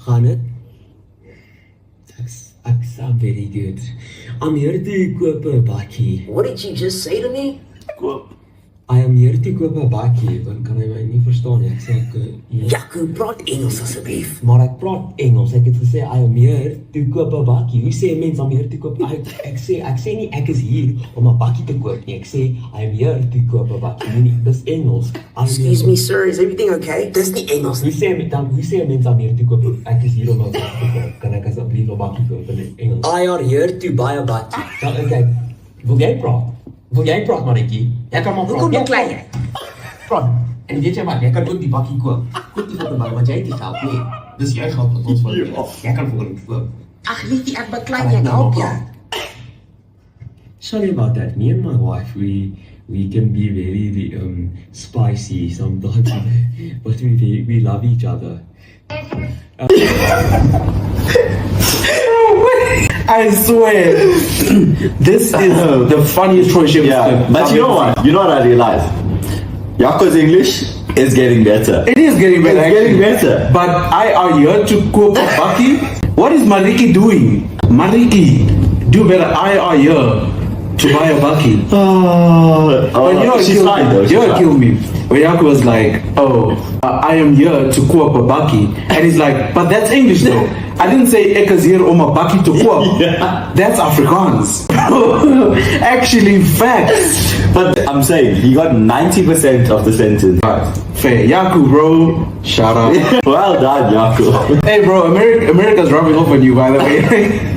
Gaan dit? I'm very good. I'm here to koop 'n bakkie. What did you just say to me? I am here to koop 'n bakkie. Want kan jy my nie verstaan nie? Ek sê Jaco, praat Engels asseblief. maar ek praat Engels. Ek het gesê I am here to koop 'n bakkie. Hoe sê 'n mens I'm here to koop? Ek sê nie ek is hier om 'n bakkie te koop nie. Ek sê I am here to koop 'n bakkie. Nee, dis Engels. Excuse me, sir, is everything okay? Dis nie Engels Hoe nie. sê 'n mens I'm here to koop? Ek is hier om 'n bakkie te koop. Kan ek asseblief 'n bakkie koop in Engels? I are here to buy a bakkie. Ja, okay. Wil jy praat? Wil jy praat, Maritjie? Jy kan maar praat. Hoekom beklei jy? Praat. En weet jy wat? Jy kan ook die bakkie koop. Koop die bakkie, want jy het die geld nie. Dis jy geld wat ons van jy kan vir hom koop. Ag, liefie, ek beklei jy, ek help jou. Sorry about that. Me and my wife, we can be very spicy sometimes, but we love each other. I swear, this is the funniest friendship. Yeah, but you know what? You know what I realized? Jaco's English is getting better. It is getting better. It's getting actually. better. But I are here to cook a bakkie. What is Mariki doing? Mariki, do better. I are here to buy a bakkie. But you know, she's fine though. You know what killed me? When Yaku was like, "Oh, I am here to cook a bakkie," and he's like, "But that's English though." I didn't say ek is hier om 'n bakkie te koop. Yeah. That's Afrikaans. Actually, facts. But I'm saying he got 90% of the sentence. Fair. Yaku, bro. Shout out. Well done, Jaco. Hey, bro. America's rubbing off on you, by the way.